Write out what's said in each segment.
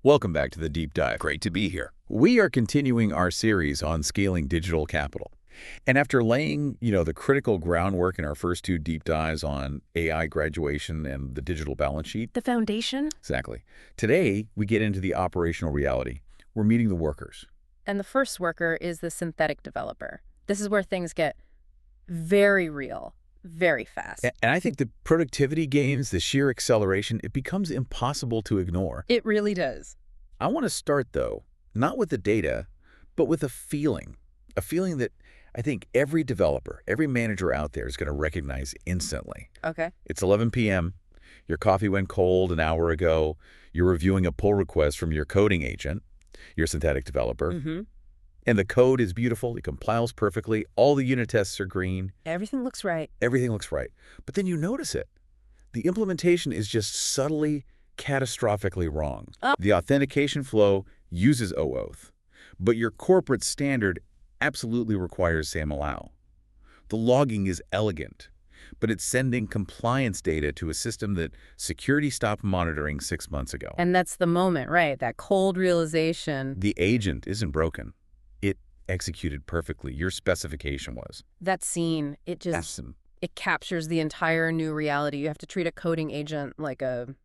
Welcome back to the Deep Dive. Great to be here. We are continuing our series on scaling digital capital. And after laying, the critical groundwork in our first two deep dives on AI graduation and the digital balance sheet. The foundation? Exactly. Today, we get into the operational reality. We're meeting the workers. And the first worker is the synthetic developer. This is where things get very real, very fast. And I think the productivity gains, the sheer acceleration, it becomes impossible to ignore. It really does. I want to start, though, not with the data, but with a feeling that I think every developer, every manager out there is going to recognize instantly. Okay. It's 11 p.m. Your coffee went cold an hour ago. You're reviewing a pull request from your coding agent, your synthetic developer. Mm-hmm. And the code is beautiful. It compiles perfectly. All the unit tests are green. Everything looks right. Everything looks right. But then you notice it. The implementation is just subtly, catastrophically wrong. The authentication flow uses OAuth, but your corporate standard absolutely requires SAML. The logging is elegant, but it's sending compliance data to a system that security stopped monitoring 6 months ago. And that's the moment, right? That cold realization. The agent isn't broken. It executed perfectly. Your specification was. That scene, it captures the entire new reality. You have to treat a coding agent like a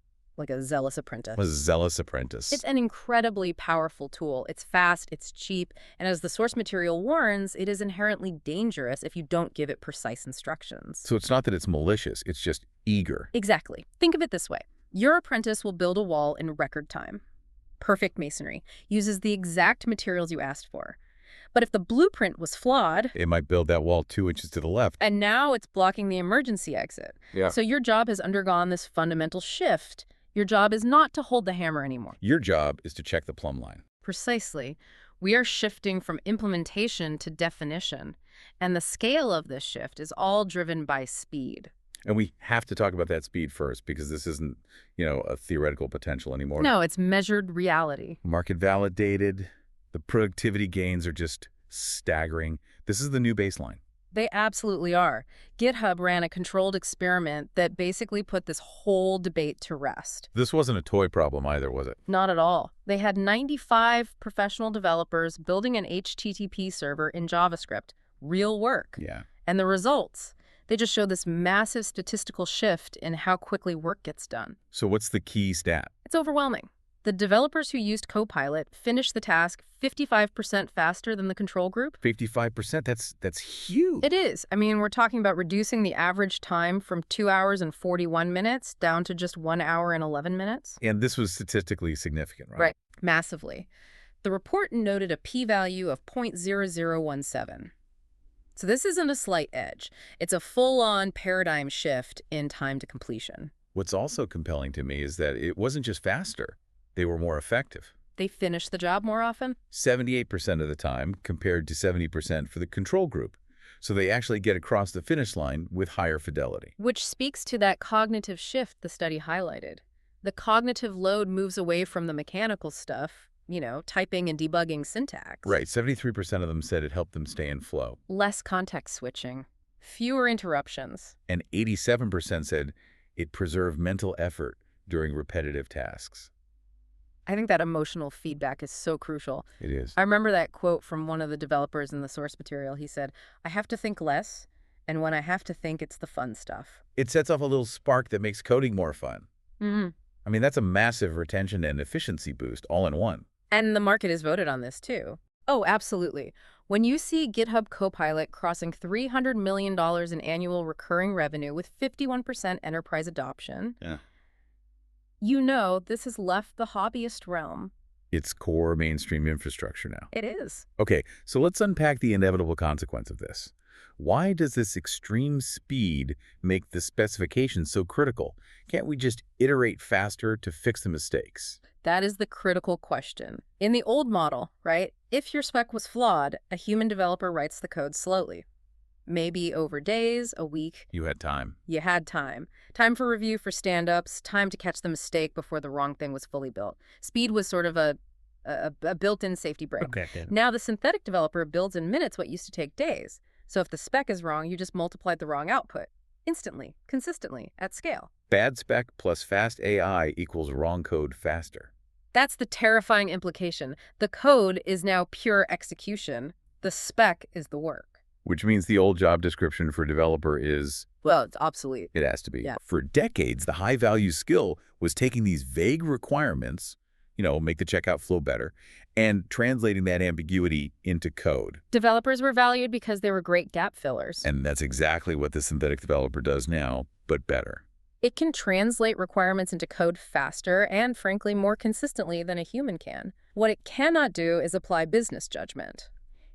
zealous apprentice. A zealous apprentice. It's an incredibly powerful tool. It's fast, it's cheap, and as the source material warns, it is inherently dangerous if you don't give it precise instructions. So it's not that it's malicious, it's just eager. Exactly. Think of it this way. Your apprentice will build a wall in record time. Perfect masonry. Uses the exact materials you asked for. But if the blueprint was flawed... It might build that wall 2 inches to the left. And now it's blocking the emergency exit. Yeah. So your job has undergone this fundamental shift. Your job is not to hold the hammer anymore. Your job is to check the plumb line. Precisely. We are shifting from implementation to definition. And the scale of this shift is all driven by speed. And we have to talk about that speed first, because this isn't, a theoretical potential anymore. No, it's measured reality. Market validated. The productivity gains are just staggering. This is the new baseline. They absolutely are. GitHub ran a controlled experiment that basically put this whole debate to rest. This wasn't a toy problem either, was it? Not at all. They had 95 professional developers building an HTTP server in JavaScript. Real work. Yeah. And the results, they just show this massive statistical shift in how quickly work gets done. So what's the key stat? It's overwhelming. The developers who used Copilot finished the task 55% faster than the control group. 55%? That's huge. It is. I mean, we're talking about reducing the average time from 2 hours and 41 minutes down to just 1 hour and 11 minutes. And this was statistically significant, right? Right. Massively. The report noted a p-value of 0.0017. So this isn't a slight edge. It's a full-on paradigm shift in time to completion. What's also compelling to me is that it wasn't just faster. They were more effective. They finish the job more often? 78% of the time compared to 70% for the control group. So they actually get across the finish line with higher fidelity. Which speaks to that cognitive shift the study highlighted. The cognitive load moves away from the mechanical stuff, typing and debugging syntax. Right. 73% of them said it helped them stay in flow. Less context switching. Fewer interruptions. And 87% said it preserved mental effort during repetitive tasks. I think that emotional feedback is so crucial. It is. I remember that quote from one of the developers in the source material. He said, "I have to think less, and when I have to think, it's the fun stuff." It sets off a little spark that makes coding more fun. Mm-hmm. I mean, that's a massive retention and efficiency boost all in one. And the market has voted on this, too. Oh, absolutely. When you see GitHub Copilot crossing $300 million in annual recurring revenue with 51% enterprise adoption... Yeah. This has left the hobbyist realm. It's core mainstream infrastructure now. It is. Okay, so let's unpack the inevitable consequence of this. Why does this extreme speed make the specification so critical? Can't we just iterate faster to fix the mistakes? That is the critical question. In the old model, right, if your spec was flawed, a human developer writes the code slowly. Maybe over days, a week. You had time. You had time. Time for review for stand-ups, time to catch the mistake before the wrong thing was fully built. Speed was sort of a built-in safety brake. Okay. Now the synthetic developer builds in minutes what used to take days. So if the spec is wrong, you just multiplied the wrong output. Instantly, consistently, at scale. Bad spec plus fast AI equals wrong code faster. That's the terrifying implication. The code is now pure execution. The spec is the work. Which means the old job description for developer is... Well, it's obsolete. It has to be. Yeah. For decades, the high-value skill was taking these vague requirements, make the checkout flow better, and translating that ambiguity into code. Developers were valued because they were great gap fillers. And that's exactly what the synthetic developer does now, but better. It can translate requirements into code faster and, frankly, more consistently than a human can. What it cannot do is apply business judgment.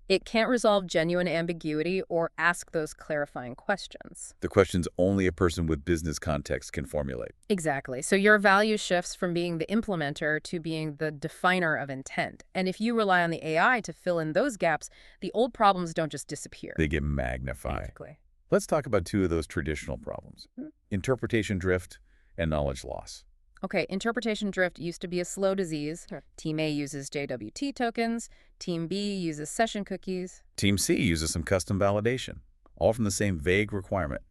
It can't resolve genuine ambiguity or ask those clarifying questions. The questions only a person with business context can formulate. Exactly. So your value shifts from being the implementer to being the definer of intent. And if you rely on the AI to fill in those gaps, the old problems don't just disappear. They get magnified. Exactly. Let's talk about two of those traditional problems. Interpretation drift and knowledge loss. Okay, interpretation drift used to be a slow disease. Sure. Team A uses JWT tokens. Team B uses session cookies. Team C uses some custom validation, all from the same vague requirement.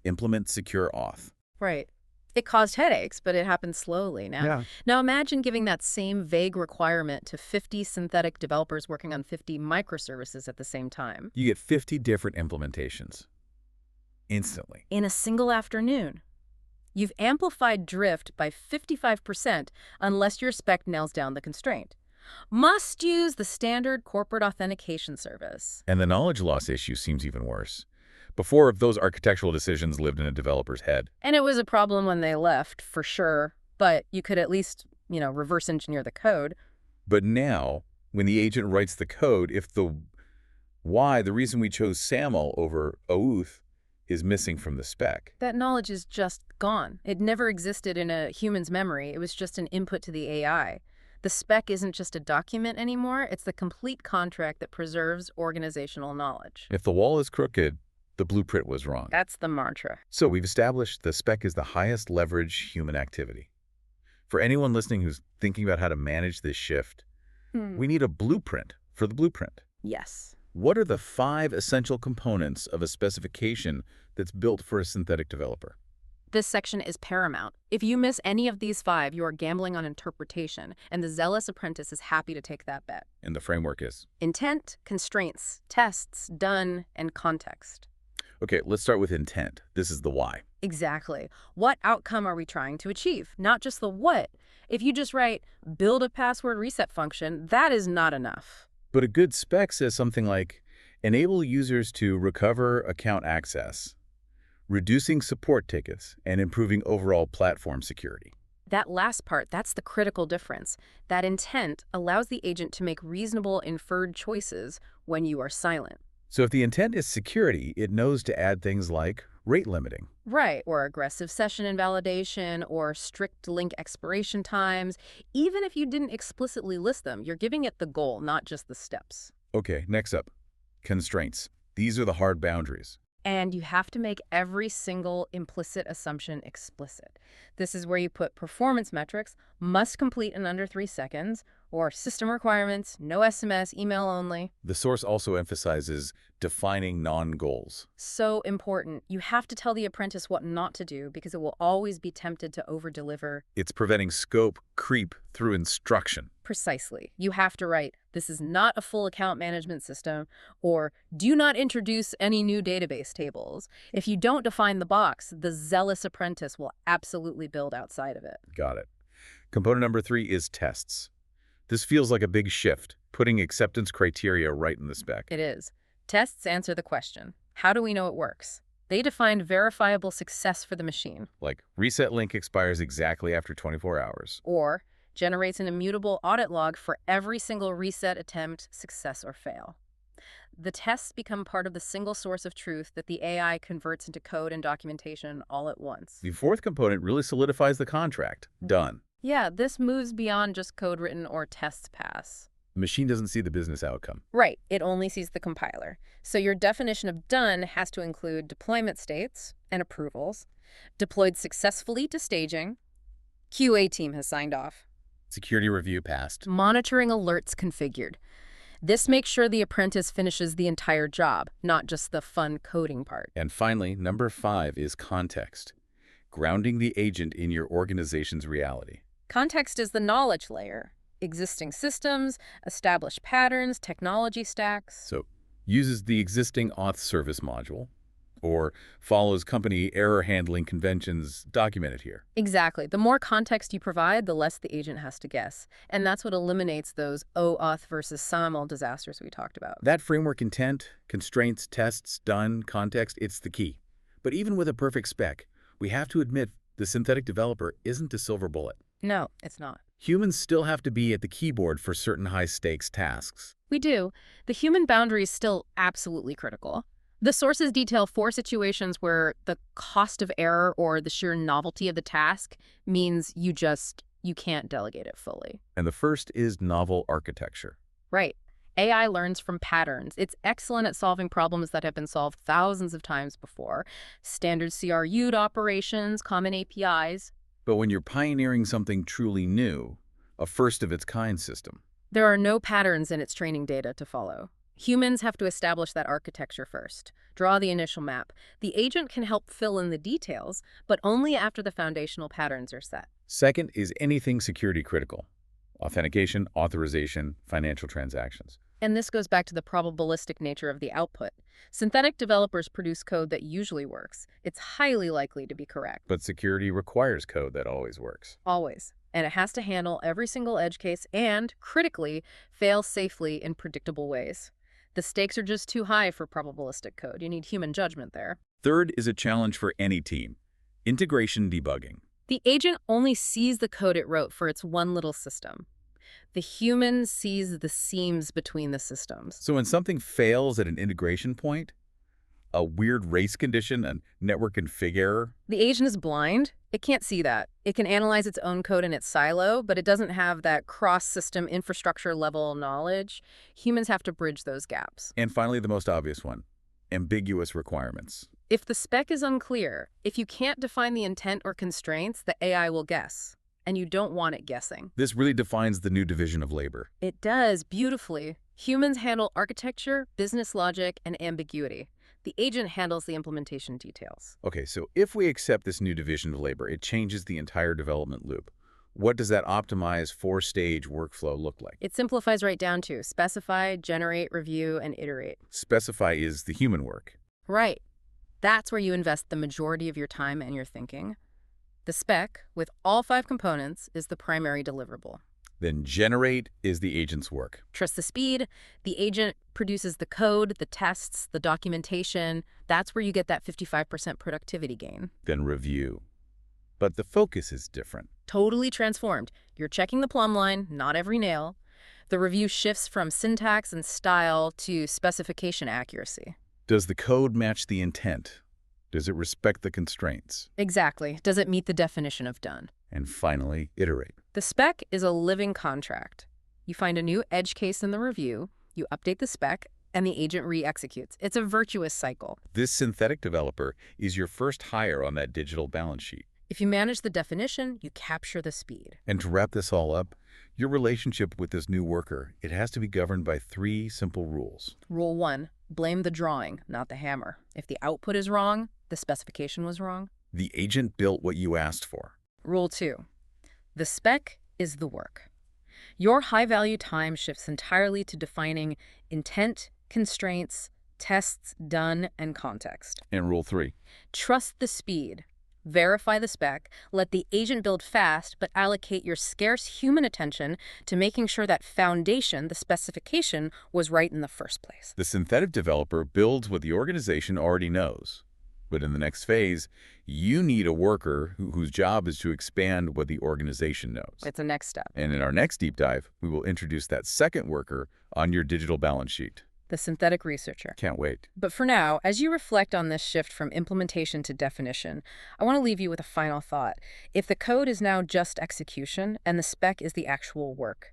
Implement secure auth. Right. It caused headaches, but it happened slowly now. Yeah. Now imagine giving that same vague requirement to 50 synthetic developers working on 50 microservices at the same time. You get 50 different implementations. Instantly. In a single afternoon. You've amplified drift by 55% unless your spec nails down the constraint. Must use the standard corporate authentication service. And the knowledge loss issue seems even worse. Before, those architectural decisions lived in a developer's head. And it was a problem when they left, for sure, but you could at least, reverse engineer the code. But now, when the agent writes the code, if the reason we chose SAML over OAuth, is missing from the spec. That knowledge is just gone. It never existed in a human's memory. It was just an input to the AI. The spec isn't just a document anymore. It's the complete contract that preserves organizational knowledge. If the wall is crooked, the blueprint was wrong. That's the mantra. So we've established the spec is the highest leverage human activity. For anyone listening who's thinking about how to manage this shift, we need a blueprint for the blueprint. Yes. What are the 5 essential components of a specification that's built for a synthetic developer? This section is paramount. If you miss any of these 5, you are gambling on interpretation, and the zealous apprentice is happy to take that bet. And the framework is? Intent, constraints, tests, done, and context. Okay, let's start with intent. This is the why. Exactly. What outcome are we trying to achieve? Not just the what. If you just write, build a password reset function, that is not enough. But a good spec says something like, enable users to recover account access, reducing support tickets, and improving overall platform security. That last part, that's the critical difference. That intent allows the agent to make reasonable inferred choices when you are silent. So if the intent is security, it knows to add things like rate limiting. Right, or aggressive session invalidation, or strict link expiration times. Even if you didn't explicitly list them, you're giving it the goal, not just the steps. Okay, next up, constraints. These are the hard boundaries. And you have to make every single implicit assumption explicit. This is where you put performance metrics, must complete in under 3 seconds, or system requirements, no SMS, email only. The source also emphasizes defining non-goals. So important. You have to tell the apprentice what not to do because it will always be tempted to over-deliver. It's preventing scope creep through instruction. Precisely. You have to write, this is not a full account management system, or do not introduce any new database tables. If you don't define the box, the zealous apprentice will absolutely build outside of it. Got it. Component number 3 is tests. This feels like a big shift, putting acceptance criteria right in the spec. It is. Tests answer the question, how do we know it works? They define verifiable success for the machine. Like, reset link expires exactly after 24 hours. Or generates an immutable audit log for every single reset attempt, success or fail. The tests become part of the single source of truth that the AI converts into code and documentation all at once. The 4th component really solidifies the contract. Done. Yeah, this moves beyond just code written or tests pass. The machine doesn't see the business outcome. Right, it only sees the compiler. So your definition of done has to include deployment states and approvals, deployed successfully to staging, QA team has signed off, Security review passed. monitoring alerts configured. This makes sure the apprentice finishes the entire job, not just the fun coding part. And finally, number 5 is context. Grounding the agent in your organization's reality. Context is the knowledge layer. Existing systems, established patterns, technology stacks. So, uses the existing auth service module, or follows company error handling conventions documented here. Exactly. The more context you provide, the less the agent has to guess. And that's what eliminates those OAuth versus SAML disasters we talked about. That framework intent, constraints, tests, done, context, it's the key. But even with a perfect spec, we have to admit the synthetic developer isn't a silver bullet. No, it's not. Humans still have to be at the keyboard for certain high-stakes tasks. We do. The human boundary is still absolutely critical. The sources detail 4 situations where the cost of error or the sheer novelty of the task means you can't delegate it fully. And the first is novel architecture. Right. AI learns from patterns. It's excellent at solving problems that have been solved thousands of times before. Standard CRU'd operations, common APIs. But when you're pioneering something truly new, a first-of-its-kind system, there are no patterns in its training data to follow. Humans have to establish that architecture first, draw the initial map. The agent can help fill in the details, but only after the foundational patterns are set. Second is anything security critical. Authentication, authorization, financial transactions. And this goes back to the probabilistic nature of the output. Synthetic developers produce code that usually works. It's highly likely to be correct. But security requires code that always works. Always. And it has to handle every single edge case and, critically, fail safely in predictable ways. The stakes are just too high for probabilistic code. You need human judgment there. Third is a challenge for any team. Integration debugging. The agent only sees the code it wrote for its one little system. The human sees the seams between the systems. So when something fails at an integration point, a weird race condition, a network config error, the agent is blind. It can't see that. It can analyze its own code in its silo, but it doesn't have that cross-system infrastructure level knowledge. Humans have to bridge those gaps. And finally, the most obvious one, ambiguous requirements. If the spec is unclear, if you can't define the intent or constraints, the AI will guess. And you don't want it guessing. This really defines the new division of labor. It does, beautifully. Humans handle architecture, business logic, and ambiguity. The agent handles the implementation details. Okay, so if we accept this new division of labor, it changes the entire development loop. What does that optimized 4-stage workflow look like? It simplifies right down to specify, generate, review, and iterate. Specify is the human work. Right. That's where you invest the majority of your time and your thinking. The spec, with all 5 components, is the primary deliverable. Then generate is the agent's work. Trust the speed. The agent produces the code, the tests, the documentation. That's where you get that 55% productivity gain. Then review. But the focus is different. Totally transformed. You're checking the plumb line, not every nail. The review shifts from syntax and style to specification accuracy. Does the code match the intent? Does it respect the constraints? Exactly. Does it meet the definition of done? And finally, iterate. The spec is a living contract. You find a new edge case in the review, you update the spec, and the agent re-executes. It's a virtuous cycle. This synthetic developer is your first hire on that digital balance sheet. If you manage the definition, you capture the speed. And to wrap this all up, your relationship with this new worker, it has to be governed by 3 simple rules. Rule 1, blame the drawing, not the hammer. If the output is wrong, the specification was wrong. The agent built what you asked for. Rule 2, the spec is the work. Your high-value time shifts entirely to defining intent, constraints, tests, done, and context. And rule 3, trust the speed. Verify the spec, let the agent build fast, but allocate your scarce human attention to making sure that foundation, the specification, was right in the first place. the synthetic developer builds what the organization already knows. But in the next phase, you need a worker whose job is to expand what the organization knows. It's a next step. And in our next deep dive, we will introduce that second worker on your digital balance sheet. The synthetic researcher. Can't wait. But for now, as you reflect on this shift from implementation to definition, I want to leave you with a final thought. If the code is now just execution and the spec is the actual work,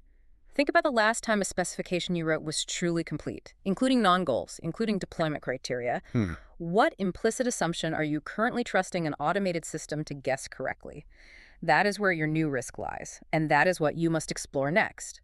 think about the last time a specification you wrote was truly complete, including non-goals, including deployment criteria. What implicit assumption are you currently trusting an automated system to guess correctly? That is where your new risk lies, and that is what you must explore next.